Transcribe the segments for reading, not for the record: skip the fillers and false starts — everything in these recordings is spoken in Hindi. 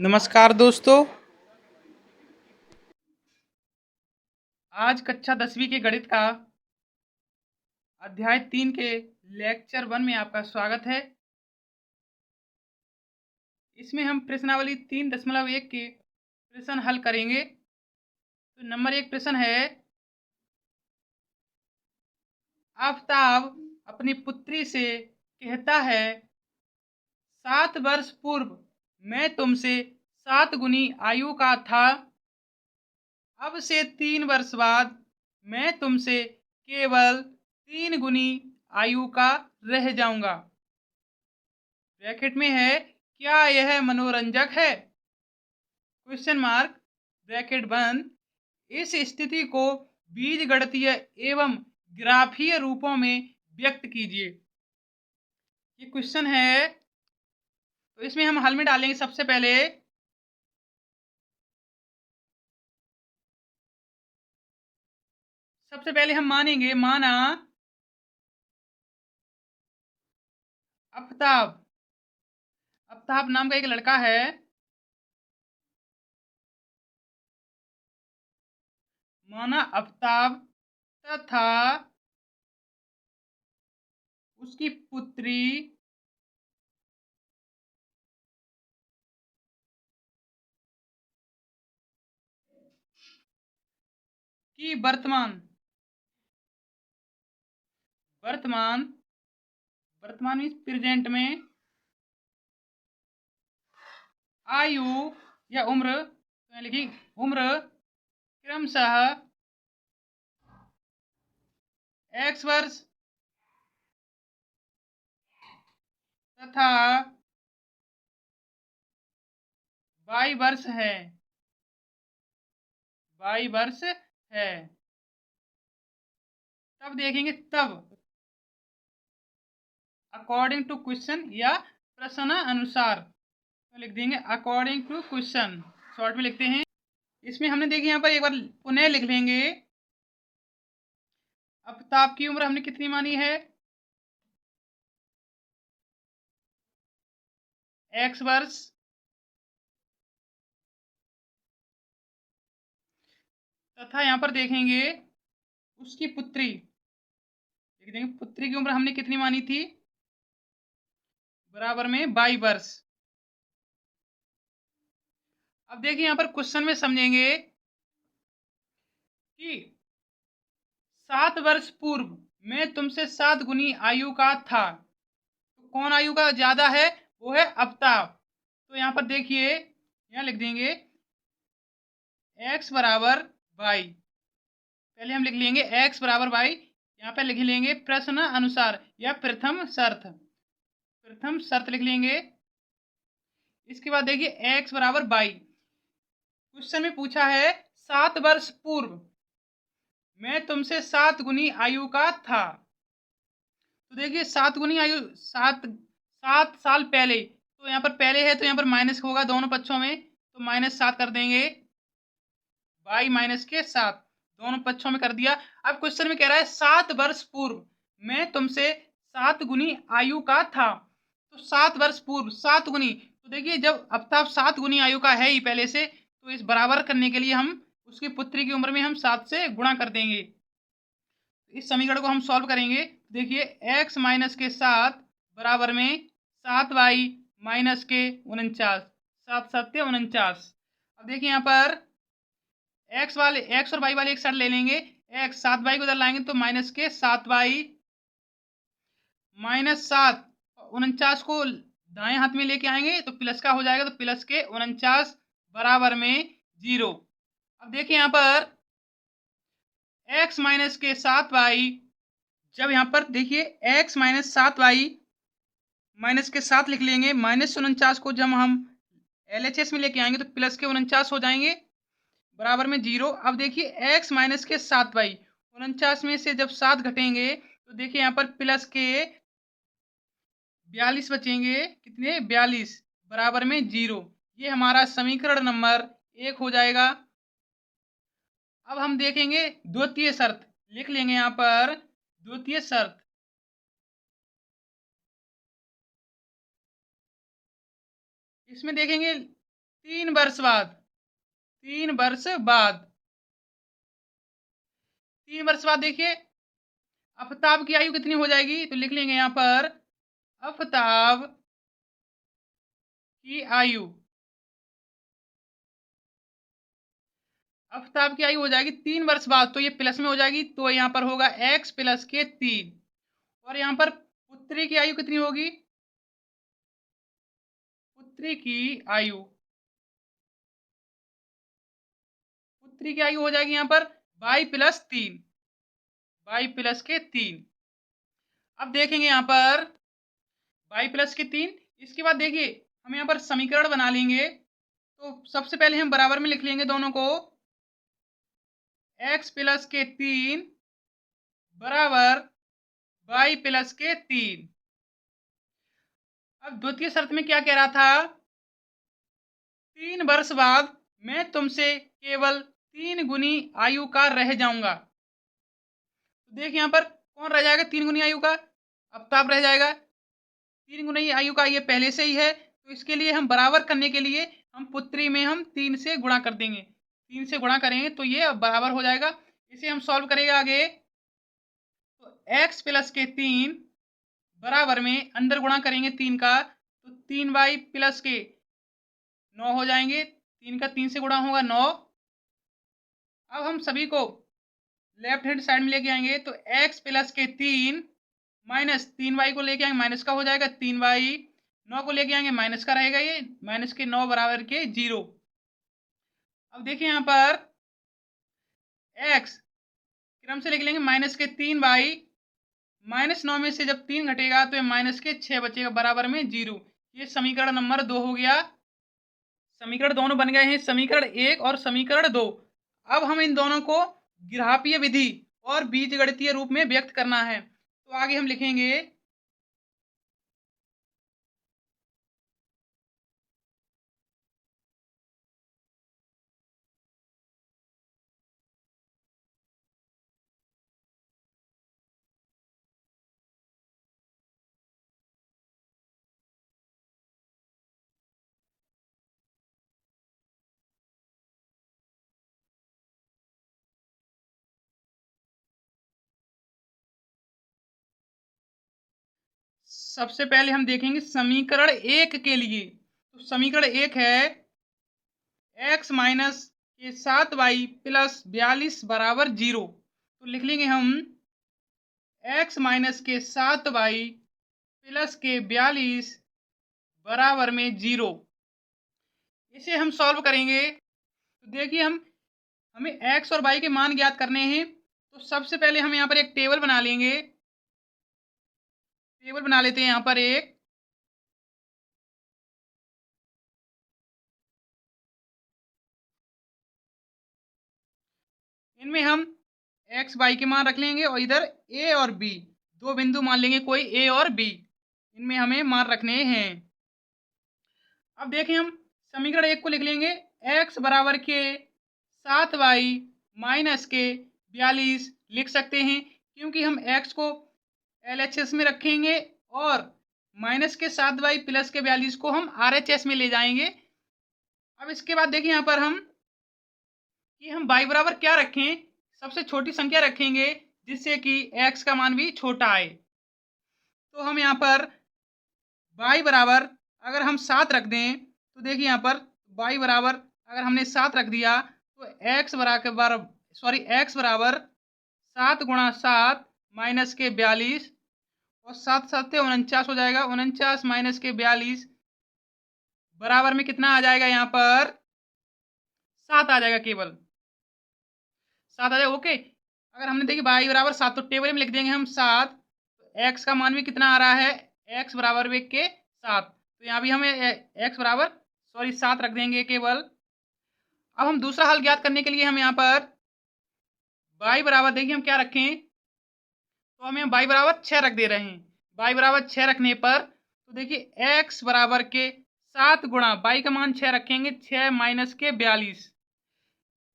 नमस्कार दोस्तों। आज कक्षा 10वीं के गणित का अध्याय 3 के लेक्चर 1 में आपका स्वागत है। इसमें हम प्रश्नावली 3.1 के प्रश्न हल करेंगे। तो नंबर 1 प्रश्न है, आफताब अपनी पुत्री से कहता है, 7 वर्ष पूर्व मैं तुमसे 7 गुनी आयु का था। अब से 3 वर्ष बाद मैं तुमसे केवल 3 गुनी आयु का रह जाऊंगा। ब्रैकेट में है, क्या यह मनोरंजक है? Question mark. ब्रैकेट बंद। इस स्थिति को बीजगणितीय एवं ग्राफीय रूपों में व्यक्त कीजिए। ये क्वेश्चन है, तो इसमें हम हल में डालेंगे। सबसे पहले हम माना आफताब आफताब नाम का एक लड़का है। माना आफताब तथा उसकी पुत्री की वर्तमान मीन्स प्रेजेंट में आयु या उम्र, तो लिखी उम्र क्रमशः x वर्ष तथा y वर्ष है। तब देखेंगे, तब अकॉर्डिंग टू क्वेश्चन या प्रश्न अनुसार, तो लिख देंगे अकॉर्डिंग टू क्वेश्चन, शॉर्ट में लिखते हैं। इसमें हमने देखिए यहाँ पर एक बार पुनः लिख लेंगे। आफताब की उम्र हमने कितनी मानी है? x वर्ष तथा यहाँ पर देखेंगे उसकी पुत्री, लिख देंगे पुत्री की उम्र हमने कितनी मानी थी? बराबर में y वर्ष। अब देखिए यहाँ पर क्वेश्चन में समझेंगे कि 7 वर्ष पूर्व मैं तुमसे 7 गुनी आयु का था। तो कौन आयु का ज्यादा है? वो है आफताब। तो यहाँ पर देखिए, यहाँ लिख देंगे x बराबर y। पहले हम लिख लेंगे x बराबर y, यहाँ पे लिख लेंगे प्रश्न अनुसार या प्रथम शर्त लिख लेंगे। इसके बाद देखिए x बराबर y। क्वेश्चन में पूछा है 7 वर्ष पूर्व मैं तुमसे 7 गुनी आयु का था। तो देखिए 7 गुनी आयु, 7 साल पहले, तो यहाँ पर पहले है तो यहाँ पर माइनस होगा दोनों पक्षों में, तो -7 कर देंगे। y -7 दोनों पक्षों में कर दिया। अब क्वेश्चन में कह रहा है 7 वर्ष पूर्व मैं तुमसे 7 गुनी आयु का था। तो 7 वर्ष पूर्व 7 गुनी, तो देखिए जब आफताब 7 गुनी आयु का है ही पहले से, तो इस बराबर करने के लिए हम उसकी पुत्री की उम्र में हम 7 से गुणा कर देंगे। इस समीकरण को हम सॉल्व करेंगे। देखिए x माइनस के 7 बराबर में 7y माइनस के 49, 7 7 49। अब देखिए यहाँ पर x और y वाले एक साइड ले लेंगे। x 7y को उधर लाएंगे तो माइनस के 7y -7, 49 को दाएं हाथ में लेके आएंगे तो प्लस का हो जाएगा, तो प्लस के 49 बराबर में 0। अब देखिए यहाँ पर x माइनस के 7y, जब यहाँ पर देखिए x माइनस 7y माइनस के 7 लिख लेंगे, -49 को जब हम LHS में लेके आएंगे तो प्लस के 49 हो जाएंगे बराबर में 0। अब देखिए x माइनस के 7y, 49 में से जब 7 घटेंगे तो देखिए यहाँ पर प्लस के 42 बचेंगे, कितने? 42 बराबर में 0। ये हमारा समीकरण नंबर 1 हो जाएगा। अब हम देखेंगे द्वितीय शर्त, लिख लेंगे यहाँ पर द्वितीय शर्त। इसमें देखेंगे 3 वर्ष बाद, 3 वर्ष बाद, 3 वर्ष बाद देखिए आफ्ताब की आयु कितनी हो जाएगी, तो लिख लेंगे यहाँ पर आफ्ताब की आयु, आफ्ताब की आयु हो जाएगी 3 वर्ष बाद, तो ये प्लस में हो जाएगी, तो यहाँ पर होगा x प्लस के 3। और यहाँ पर पुत्री की आयु कितनी होगी, पुत्री की आयु, पुत्री की आयु हो जाएगी यहाँ पर y प्लस 3, y प्लस के 3। अब देखेंगे यहाँ पर y प्लस के 3। इसके बाद देखिए हम यहाँ पर समीकरण बना लेंगे, तो सबसे पहले हम बराबर में लिख लेंगे दोनों को, x प्लस के 3 बराबर y प्लस के 3। अब द्वितीय शर्त में क्या कह रहा था, 3 वर्ष बाद मैं तुमसे केवल 3 गुनी आयु का रह जाऊंगा। तो देखिए यहाँ पर कौन रह जाएगा, 3 गुनी आयु का आफ्ताब रह जाएगा। 3 गुनी आयु का ये पहले से ही है, तो इसके लिए हम बराबर करने के लिए हम पुत्री में हम 3 से गुणा कर देंगे, 3 से गुणा करेंगे तो ये बराबर हो जाएगा। इसे हम सॉल्व करेंगे आगे, तो x प्लस के 3 बराबर में अंदर गुणा करेंगे 3 का, तो 3y प्लस के 9 हो जाएंगे, 3 का 3 से गुणा होगा 9। अब हम सभी को लेफ्ट हैंड साइड में लेके आएंगे, तो x प्लस के 3 माइनस 3y को लेके आएंगे, माइनस का हो जाएगा 3y, 9 को लेके आएंगे माइनस का रहेगा, ये माइनस के 9 बराबर के 0। अब देखिए यहाँ पर x क्रम से लिख लेंगे माइनस के 3y, माइनस 9 में से जब 3 घटेगा तो ये माइनस के 6 बचेगा बराबर में 0। ये समीकरण नंबर 2 हो गया। समीकरण दोनों बन गए हैं, समीकरण 1 और समीकरण 2। अब हम इन दोनों को ग्राफीय विधि और बीजगणितीय रूप में व्यक्त करना है, तो आगे हम लिखेंगे सबसे पहले हम देखेंगे समीकरण 1 के लिए। तो समीकरण 1 है x माइनस के 7y प्लस 42 बराबर 0। तो लिख लेंगे हम x माइनस के 7y प्लस के 42 बराबर में 0। इसे हम सॉल्व करेंगे, तो देखिए हमें x और y के मान ज्ञात करने हैं। तो सबसे पहले हम यहाँ पर एक टेबल बना लेंगे, टेबल बना लेते हैं यहाँ पर एक। इनमें हम x y के मान रख लेंगे और इधर a और b दो बिंदु मान लेंगे, कोई a और b, इनमें हमें मान रखने हैं। अब देखें हम समीकरण 1 को लिख लेंगे, x बराबर के 7y माइनस के 42 लिख सकते हैं, क्योंकि हम x को LHS में रखेंगे और माइनस के 7y प्लस के 42 को हम RHS में ले जाएंगे। अब इसके बाद देखिए यहाँ पर हम y बराबर क्या रखें, सबसे छोटी संख्या रखेंगे जिससे कि x का मान भी छोटा आए। तो हम यहाँ पर y बराबर अगर हम 7 रख दें, तो देखिए यहाँ पर y बराबर अगर हमने 7 रख दिया तो x बराबर 7 गुणा 7 माइनस के 42 और 7 7 49 हो जाएगा, 49 माइनस के 42 बराबर में कितना आ जाएगा, यहाँ पर 7 आ जाएगा, केवल 7 आ जाएगा। ओके, अगर हमने देखिए y बराबर 7, तो टेबल में लिख देंगे हम 7, तो x का मान भी कितना आ रहा है, x बराबर भी के 7, तो यहाँ भी हमें x बराबर 7 रख देंगे केवल। अब हम दूसरा हल ज्ञात करने के लिए हम यहाँ पर y बराबर देखिए हम क्या रखें, तो हम यहाँ y बराबर 6 रख दे रहे हैं। y बराबर 6 रखने पर तो देखिए x बराबर के 7 गुणा y का मान 6 रखेंगे, 6 माइनस के 42,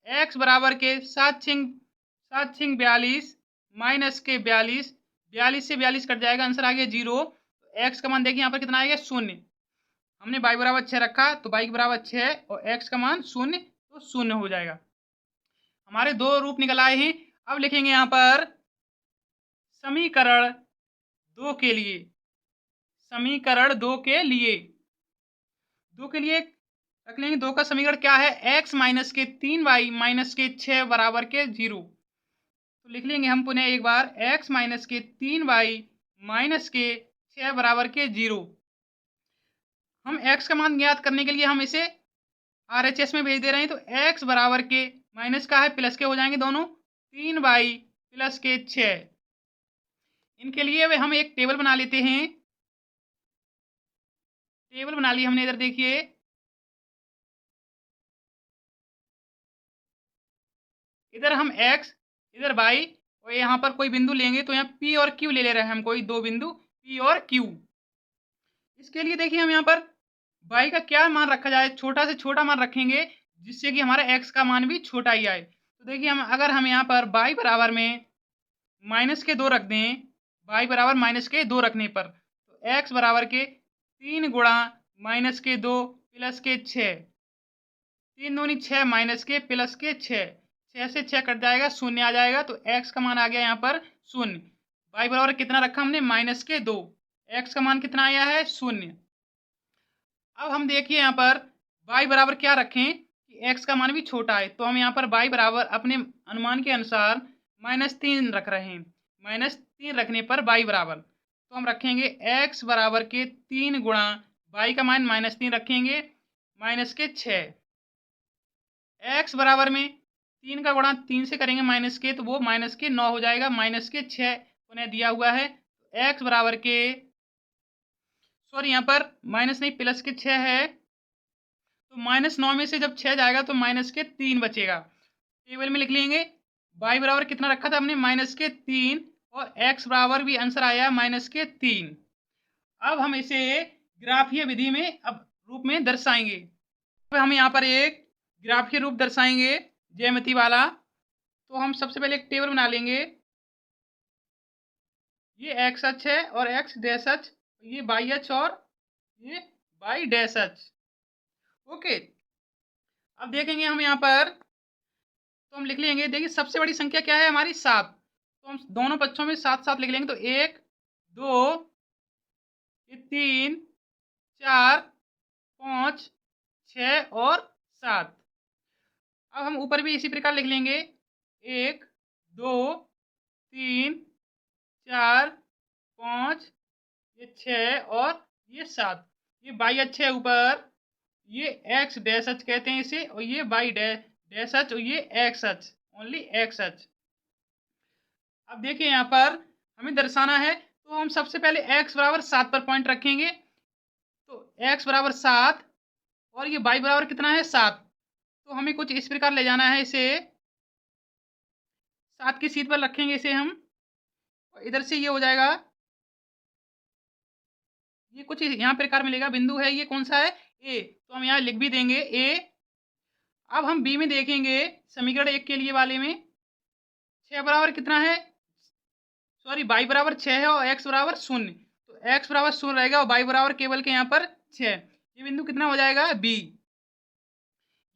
x बराबर के 7 छिंग 42 माइनस के 42, 42 से 42 कट जाएगा, आंसर आ गया 0। x का मान देखिए यहाँ पर कितना आएगा, 0। हमने y बराबर 6 रखा तो y बराबर 6 और x का मान 0 तो 0 हो जाएगा। हमारे दो रूप निकल आए हैं। अब लिखेंगे यहाँ पर समीकरण 2 के लिए, समीकरण 2 के लिए, 2 के लिए रख लेंगे। 2 का समीकरण क्या है, x माइनस के 3y माइनस के 6 बराबर के 0। तो लिख लेंगे हम पुनः एक बार x माइनस के 3y माइनस के 6 बराबर के 0। हम x का मान ज्ञात करने के लिए हम इसे RHS में भेज दे रहे हैं। तो x बराबर के माइनस का है प्लस के हो जाएंगे दोनों, 3y प्लस के 6। इनके लिए हम एक टेबल बना लेते हैं। टेबल बना ली हमने, इधर देखिए इधर हम x इधर y और यहाँ पर कोई बिंदु लेंगे तो यहाँ p और q ले रहे हैं हम, कोई दो बिंदु p और q। इसके लिए देखिए हम यहाँ पर y का क्या मान रखा जाए, छोटा से छोटा मान रखेंगे जिससे कि हमारा x का मान भी छोटा ही आए। तो देखिए हम अगर हम यहाँ पर y बराबर में माइनस के 2 रख दें, y बराबर माइनस के 2 रखने पर तो x बराबर के 3 गुणा माइनस के 2 प्लस के 6, 3 दूनी 6 माइनस के प्लस के 6, 6 से 6 कट जाएगा, 0 आ जाएगा। तो x का मान आ गया यहाँ पर 0। y बराबर कितना रखा हमने, माइनस के 2, x का मान कितना आया है 0। अब हम देखिए यहाँ पर y बराबर क्या रखें कि x का मान भी छोटा है। तो हम यहाँ पर y बराबर अपने अनुमान के अनुसार -3 रख रहे हैं। -3 रखने पर y बराबर तो हम रखेंगे x बराबर के 3 गुणा y का मान -3 रखेंगे माइनस के 6। x बराबर में 3 का गुणा 3 से करेंगे माइनस के तो वो माइनस के 9 हो जाएगा, माइनस के 6 उन्हें दिया हुआ है। x बराबर के सॉरी यहाँ पर माइनस नहीं प्लस के 6 है तो -9 में से जब 6 जाएगा तो माइनस के 3 बचेगा। टेबल में लिख लेंगे y बराबर कितना रखा था हमने, माइनस के 3 और x बराबर भी आंसर आया माइनस के 3। अब हम इसे ग्राफीय विधि में अब रूप में दर्शाएंगे। अब हम यहाँ पर एक ग्राफीय रूप दर्शाएंगे ज्यामिति वाला। तो हम सबसे पहले एक टेबल बना लेंगे। ये x अक्ष है और x डैश अक्ष, ये y अक्ष और ये y डैश अक्ष। ओके, अब देखेंगे हम यहाँ पर तो हम लिख लेंगे। देखिए सबसे बड़ी संख्या क्या है हमारी, 7। तो हम दोनों पक्षों में 7 7 लिख लेंगे। तो 1 2 3 4 5 6 और 7। अब हम ऊपर भी इसी प्रकार लिख लेंगे 1 2 3 4 5 ये 6 और ये 7। ये y अक्ष है ऊपर, ये x डैश अक्ष कहते हैं इसे, और ये y डैश अक्ष और ये x अक्ष, ओनली x अक्ष। अब देखिए यहाँ पर हमें दर्शाना है तो हम सबसे पहले x बराबर 7 पर पॉइंट रखेंगे। तो x बराबर 7 और ये y बराबर कितना है 7। तो हमें कुछ इस प्रकार ले जाना है इसे, 7 की सीध पर रखेंगे इसे हम, और इधर से ये हो जाएगा, ये कुछ यहाँ प्रकार मिलेगा। बिंदु है ये कौन सा है, a, तो हम यहाँ लिख भी देंगे a। अब हम b में देखेंगे समीकरण 1 के लिए वाले में 6 बराबर कितना है, सॉरी y बराबर 6 है और x बराबर 0। तो x बराबर 0 रहेगा और y बराबर केवल के यहाँ पर 6। ये बिंदु कितना हो जाएगा b,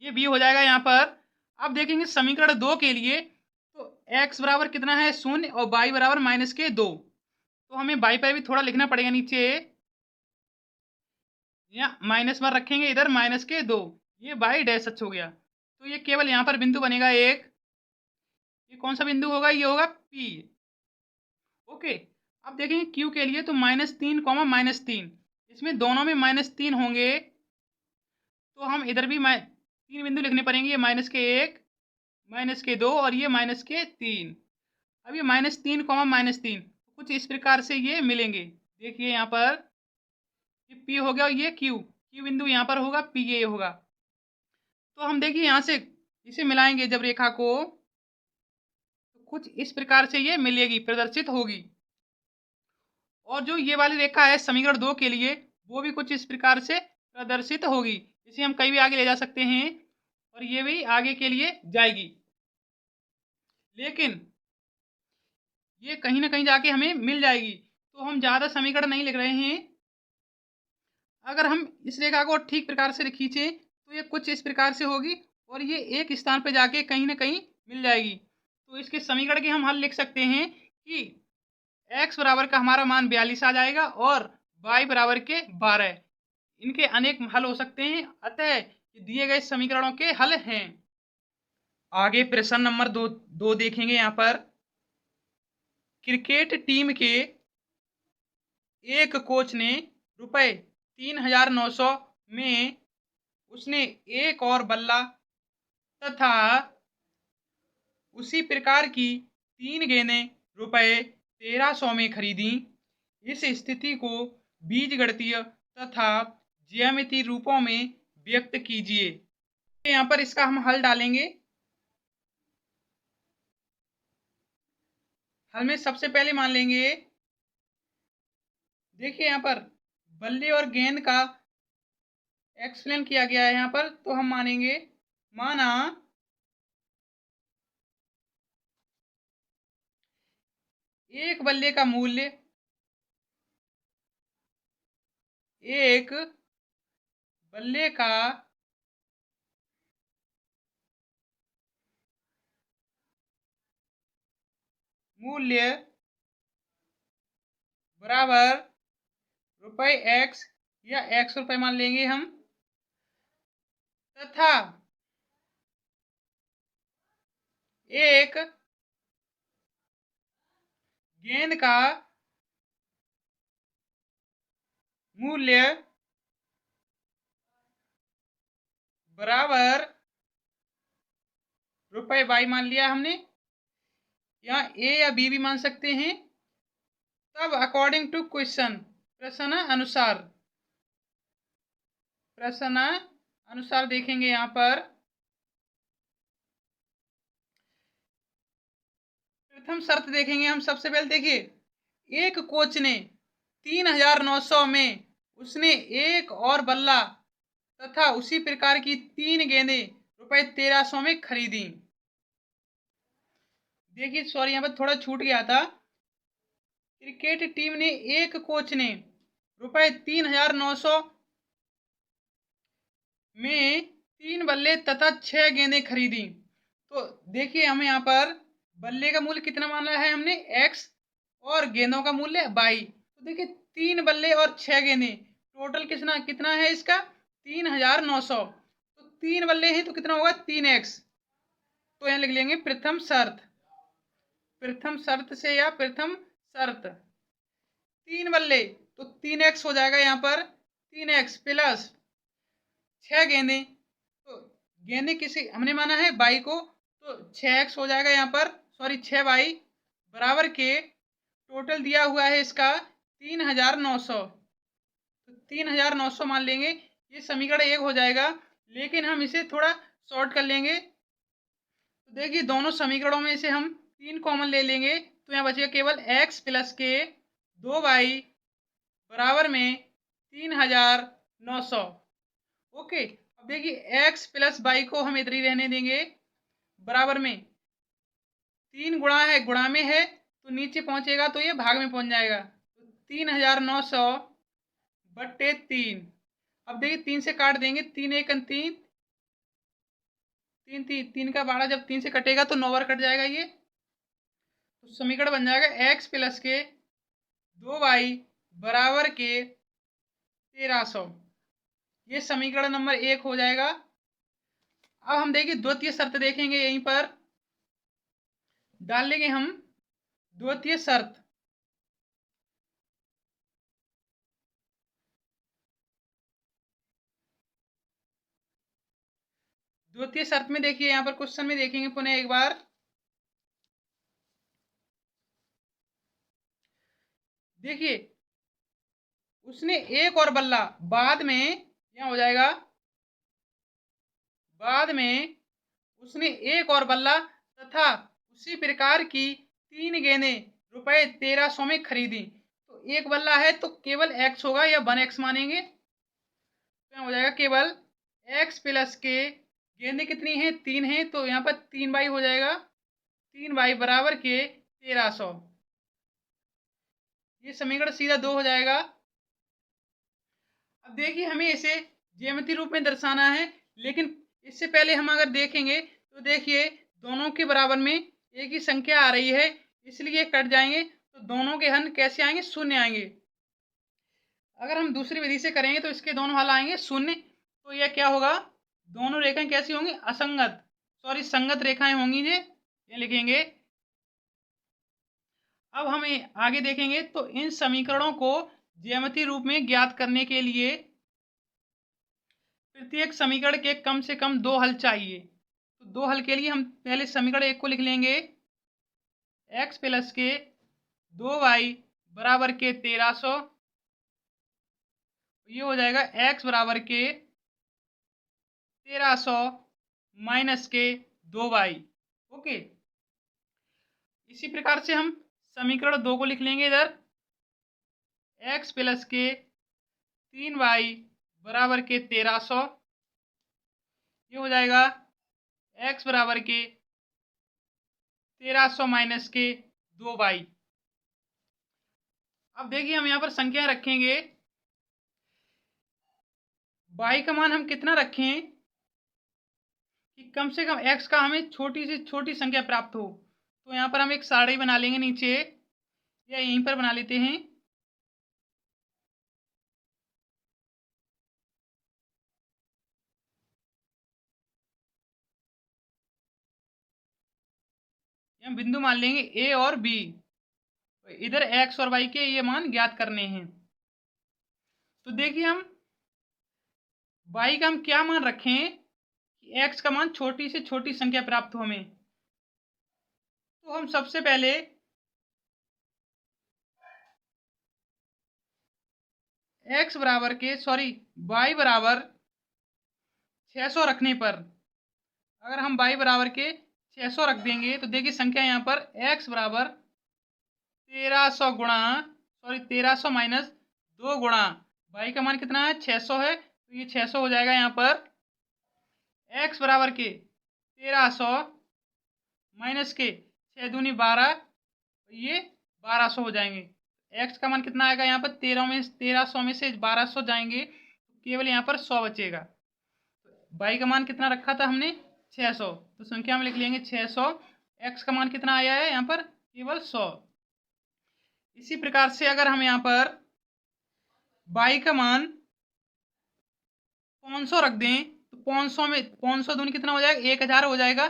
ये b हो जाएगा यहाँ पर। अब देखेंगे समीकरण 2 के लिए तो x बराबर कितना है 0 और y बराबर माइनस के 2। तो हमें y पर भी थोड़ा लिखना पड़ेगा नीचे, यहाँ माइनस पर रखेंगे, इधर माइनस के 2, ये y डैश अक्ष हो गया। तो ये केवल यहाँ पर बिंदु बनेगा एक, ये कौन सा बिंदु होगा, ये होगा P। ओके, अब देखेंगे Q के लिए तो -3 -3, इसमें दोनों में -3 होंगे तो हम इधर भी 3 बिंदु लिखने पड़ेंगे, ये माइनस के 1 माइनस के 2 और ये माइनस के 3। अब ये -3 -3 कुछ इस प्रकार से ये मिलेंगे। देखिए यहाँ पर ये P हो गया और ये Q बिंदु यहाँ पर होगा, P ये होगा। तो हम देखिए यहाँ से इसे मिलाएंगे जब रेखा को तो कुछ इस प्रकार से ये मिलेगी, प्रदर्शित होगी। और जो ये वाली रेखा है समीकरण 2 के लिए वो भी कुछ इस प्रकार से प्रदर्शित होगी। इसे हम कहीं भी आगे ले जा सकते हैं और ये भी आगे के लिए जाएगी, लेकिन ये कहीं ना कहीं जाके हमें मिल जाएगी। तो हम ज़्यादा समीकरण नहीं लिख रहे हैं। अगर हम इस रेखा को ठीक प्रकार से खींचे तो ये कुछ इस प्रकार से होगी और ये एक स्थान पर जाके कहीं ना कहीं मिल जाएगी। तो इसके समीकरण के हम हल लिख सकते हैं कि x बराबर का हमारा मान 42 आ जाएगा और y बराबर के 12। इनके अनेक हल हो सकते हैं, अतः ये दिए गए समीकरणों के हल हैं। आगे प्रश्न नंबर दो देखेंगे। यहाँ पर क्रिकेट टीम के एक कोच ने ₹3,900 में उसने एक और बल्ला तथा उसी प्रकार की 3 गेंदें ₹1,300 में खरीदी। इस स्थिति को बीजगणितीय तथा ज्यामितीय रूपों में व्यक्त कीजिए। यहाँ पर इसका हम हल डालेंगे। हल में सबसे पहले मान लेंगे, देखिए यहाँ पर बल्ले और गेंद का एक्सप्लेन किया गया है। यहाँ पर तो हम मानेंगे, माना एक बल्ले का मूल्य एक बल्ले का मूल्य बराबर ₹x या ₹x मान लेंगे हम, तथा एक गेंद का मूल्य बराबर ₹y मान लिया हमने। यहाँ a या b भी मान सकते हैं। तब अकॉर्डिंग टू क्वेश्चन, प्रश्न अनुसार देखेंगे। यहाँ पर प्रथम शर्त देखेंगे हम। सबसे पहले देखिए, एक कोच ने 3,900 में उसने एक और बल्ला तथा उसी प्रकार की 3 गेंदें ₹1,300 में खरीदी। देखिए सॉरी, यहाँ पर थोड़ा छूट गया था। क्रिकेट टीम ने एक कोच ने ₹3,900 में 3 बल्ले तथा 6 गेंदें खरीदी। तो देखिए हमें यहाँ पर बल्ले का मूल्य कितना माना है हमने, x, और गेंदों का मूल्य y। तो देखिए 3 बल्ले और 6 गेंदें, टोटल कितना है इसका, 3,900। तो 3 बल्ले हैं तो कितना होगा, 3x। तो यहाँ लिख लेंगे प्रथम शर्त से या प्रथम शर्त 3 बल्ले तो 3x हो जाएगा। यहाँ पर 3x प्लस 6 गेंदें, तो गेंदें किसी हमने माना है y को, तो 6x हो जाएगा। यहाँ पर सॉरी 6y बराबर के टोटल दिया हुआ है इसका 3,900। तो 3,900 मान लेंगे। ये समीकरण 1 हो जाएगा, लेकिन हम इसे थोड़ा शॉर्ट कर लेंगे। तो देखिए दोनों समीकरणों में से हम 3 कॉमन ले लेंगे, तो यहाँ बचेगा केवल x प्लस के 2y बराबर में 3,900। ओके, अब देखिए x प्लस y को हम इधर ही रहने देंगे, बराबर में 3 गुणा है, गुणा में है तो नीचे पहुंचेगा तो ये भाग में पहुंच जाएगा। तो 3,900 बट्टे 3। अब देखिए 3 से काट देंगे, 3 1 3, 3 का 12 जब 3 से कटेगा तो 9 बार कट जाएगा ये। तो समीकरण बन जाएगा x प्लस के 2y बराबर के 1,300। ये समीकरण नंबर 1 हो जाएगा। अब हम देखिए द्वितीय शर्त देखेंगे। यहीं पर डाल लेंगे हम द्वितीय शर्त। द्वितीय शर्त में देखिए, यहाँ पर क्वेश्चन में देखेंगे पुनः एक बार। देखिए उसने एक और बल्ला, बाद में यहाँ हो जाएगा, बाद में उसने एक और बल्ला तथा उसी प्रकार की 3 गेंदें ₹1,300 में खरीदी। तो एक बल्ला है तो केवल x होगा या 1x मानेंगे। तो यहाँ हो जाएगा केवल x प्लस के गेंदें कितनी हैं, 3 हैं, तो यहाँ पर 3y हो जाएगा, 3y बराबर के 1,300। ये समीकरण सीधा 2 हो जाएगा। अब देखिए हमें इसे ज्यामितीय रूप में दर्शाना है, लेकिन इससे पहले हम अगर देखेंगे तो देखिए दोनों के बराबर में एक ही संख्या आ रही है, इसलिए कट जाएंगे, तो दोनों के हल कैसे आएंगे? शून्य आएंगे। अगर हम दूसरी विधि से करेंगे तो इसके दोनों हल आएंगे शून्य, तो यह क्या होगा? दोनों रेखाएं कैसी होंगी? असंगत, सॉरी संगत रेखाएं होंगी। ये लिखेंगे। अब हमें आगे देखेंगे तो इन समीकरणों को ज्यामितीय रूप में ज्ञात करने के लिए प्रत्येक समीकरण के कम से कम दो हल चाहिए। तो दो हल के लिए हम पहले समीकरण एक को लिख लेंगे, x प्लस के 2y बराबर के 1300। ये हो जाएगा x बराबर के 1300 माइनस के 2y। ओके, इसी प्रकार से हम समीकरण दो को लिख लेंगे इधर, x प्लस के 3y बराबर के 1300। ये हो जाएगा x बराबर के 1300 माइनस के 2y। अब देखिए हम यहाँ पर संख्या रखेंगे, y का मान हम कितना रखें कि कम से कम x का हमें छोटी से छोटी संख्या प्राप्त हो। तो यहाँ पर हम एक सारणी बना लेंगे नीचे, या यहीं पर बना लेते हैं। हम बिंदु मान लेंगे a और b, इधर x और y के ये मान ज्ञात करने हैं। तो देखिए हम y का हम क्या मान रखें कि x का मान छोटी से छोटी संख्या प्राप्त हो हमें। तो हम सबसे पहले x बराबर के y बराबर 600 रखने पर, अगर हम y बराबर के 600 रख देंगे तो देखिए संख्या यहाँ पर x बराबर 1300 गुणा 1300 माइनस 2 गुणा y का मान कितना है? 600 है, तो ये 600 हो जाएगा यहाँ पर x बराबर के 1300 माइनस के 6 दूनी 12, ये 1200 हो जाएंगे। x का मान कितना आएगा यहाँ पर? 1300 में से 1200 जाएंगे तो केवल यहाँ पर 100 बचेगा। y का मान कितना रखा था हमने? 600, तो संख्या में लिख लेंगे 600। x का मान कितना आया है यहाँ पर? केवल 100। इसी प्रकार से अगर हम यहाँ पर y का मान 500 रख दें तो 500 में 500 दूनी कितना हो जाएगा? 1000 हो जाएगा।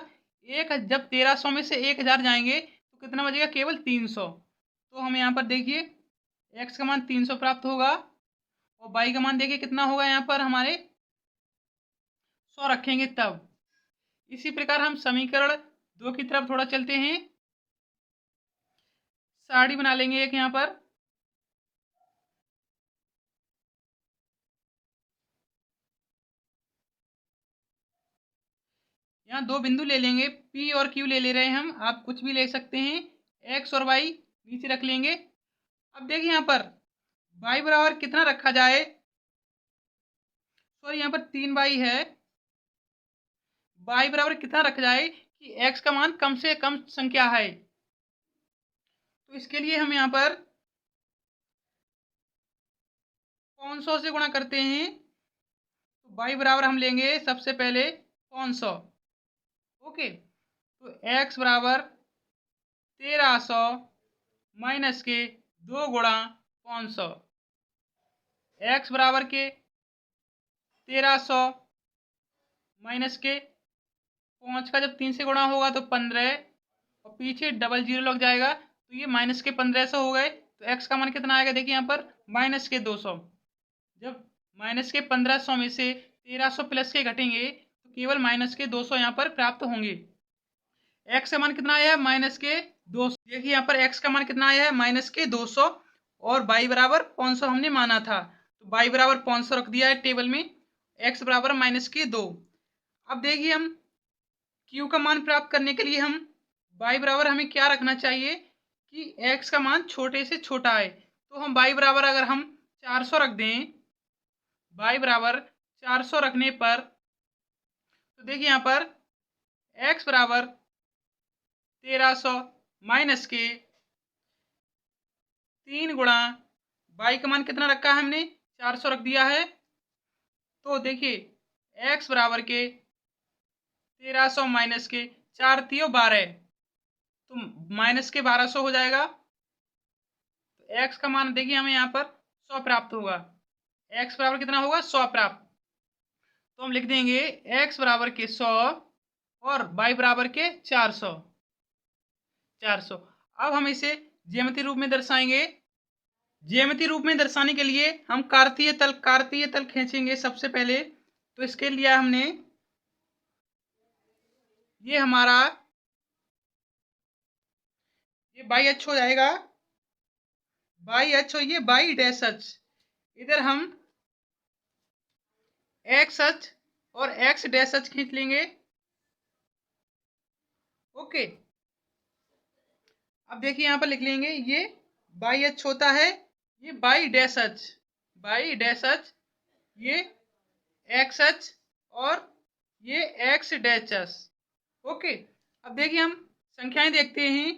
एक जब 1300 में से 1000 जाएंगे तो कितना बचेगा? केवल 300। तो हम यहाँ पर देखिए x का मान 300 प्राप्त होगा, और y का मान देखिए कितना होगा यहाँ पर हमारे 100 रखेंगे तब। इसी प्रकार हम समीकरण दो की तरफ थोड़ा चलते हैं, सारणी बना लेंगे एक यहाँ पर। यहाँ दो बिंदु ले लेंगे, P और Q ले रहे हैं हम, आप कुछ भी ले सकते हैं। x और y नीचे रख लेंगे। अब देखिए यहाँ पर y बराबर कितना रखा जाए? यहाँ पर 3y है। y बराबर कितना रखा जाए कि x का मान कम से कम संख्या है? तो इसके लिए हम यहाँ पर 500 से गुणा करते हैं। तो y बराबर हम लेंगे सबसे पहले 500। ओके, तो x बराबर 1300 माइनस के 2 गुणा 500। x बराबर के 1300 माइनस के 5 का जब 3 से गुणा होगा तो 15, और पीछे डबल जीरो लग जाएगा, तो ये माइनस के 1500 हो गए। तो x का मान कितना आएगा? देखिए यहाँ पर माइनस के 200। जब माइनस के 1500 में से 1300 प्लस के घटेंगे तो केवल माइनस के 200 यहाँ पर प्राप्त होंगे। x का मान कितना आया है? माइनस के 200। देखिए यहाँ पर x का मान कितना आया है? माइनस के 200, और y बराबर 500 हमने माना था, तो y बराबर 500 रख दिया है टेबल में, x बराबर माइनस के 2। अब देखिए हम q का मान प्राप्त करने के लिए हम y बराबर हमें क्या रखना चाहिए कि x का मान छोटे से छोटा है। तो हम y बराबर अगर हम 400 रख दें, y बराबर 400 रखने पर, तो देखिए यहाँ पर x बराबर 1300 माइनस के 3 गुणा y का मान कितना रखा है हमने? 400 रख दिया है, तो देखिए x बराबर के 1300 माइनस के 4 तियो 12, तो माइनस के 1200 हो जाएगा। तो x का मान देखिए हमें यहाँ पर 100 प्राप्त होगा। x बराबर कितना होगा 100 प्राप्त। तो हम लिख देंगे x बराबर के 100 और y बराबर के 400। अब हम इसे ज्यामितीय रूप में दर्शाएंगे। ज्यामितीय रूप में दर्शाने के लिए हम कार्तीय तल खींचेंगे सबसे पहले। तो इसके लिए हमने ये हमारा ये बाई एच हो जाएगा, बाई एच और ये बाई डैश एच। इधर हम एक्स एच और एक्स डैश एच खींच लेंगे। ओके, अब देखिए यहाँ पर लिख लेंगे ये बाई एच होता है, ये by dash H, by dash H, ये एक्स एच और ये एक्स डैश एच। ओके, अब देखिए हम संख्याएं देखते हैं।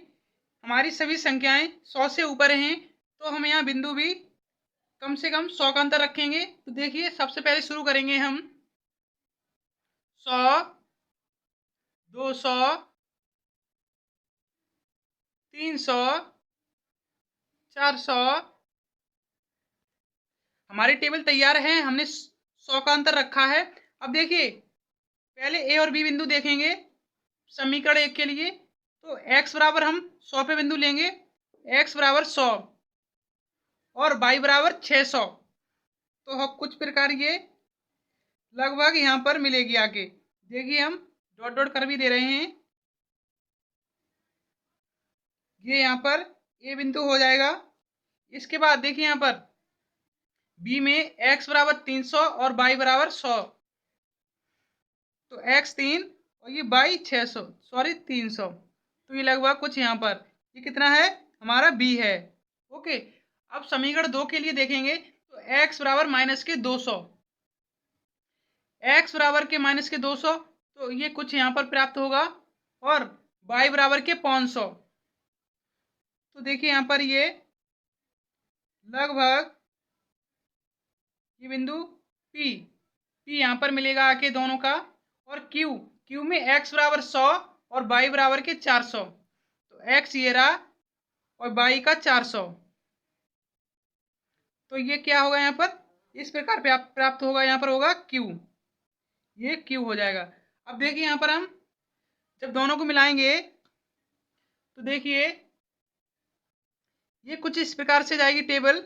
हमारी सभी संख्याएं 100 से ऊपर हैं, तो हम यहाँ बिंदु भी कम से कम 100 का अंतर रखेंगे। तो देखिए सबसे पहले शुरू करेंगे हम 100, 200, 300, 400। हमारी टेबल तैयार है, हमने 100 का अंतर रखा है। अब देखिए पहले ए और बी बिंदु देखेंगे समीकरण 1 के लिए। तो x बराबर हम 100 पे बिंदु लेंगे, x बराबर 100 और y बराबर 600। तो हम कुछ प्रकार ये लगभग यहाँ पर मिलेगी आगे। देखिए हम डॉट डॉट कर भी दे रहे हैं। ये यहाँ पर ए बिंदु हो जाएगा। इसके बाद देखिए यहाँ पर बी में x बराबर 300 और y बराबर 100। तो x 3 और ये y 600, सॉरी 300। तो ये लगभग कुछ यहाँ पर ये कितना है हमारा b है। ओके, अब समीकरण 2 के लिए देखेंगे। तो x बराबर माइनस के 200, x बराबर के माइनस के 200, तो ये कुछ यहाँ पर प्राप्त होगा। और y बराबर के 500। तो देखिए यहाँ पर ये लगभग ये बिंदु P यहाँ पर मिलेगा आके दोनों का। और Q में x बराबर 100 और y बराबर के 400। तो x ये रहा और y का 400। तो ये क्या होगा यहाँ पर इस प्रकार प्राप्त होगा। यहाँ पर होगा Q, ये Q हो जाएगा। अब देखिए यहाँ पर हम जब दोनों को मिलाएंगे तो देखिए ये कुछ इस प्रकार से जाएगी टेबल।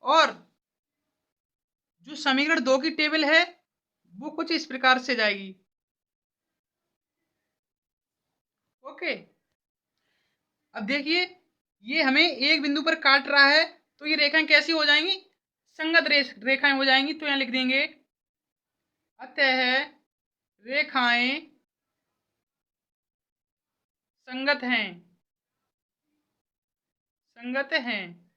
और जो समीकरण 2 की टेबल है वो कुछ इस प्रकार से जाएगी। ओके, अब देखिए ये हमें एक बिंदु पर काट रहा है, तो ये रेखाएं कैसी हो जाएंगी संगत रेखाएं हो जाएंगी। तो यहाँ लिख देंगे अतः रेखाएं संगत हैं, संगत हैं।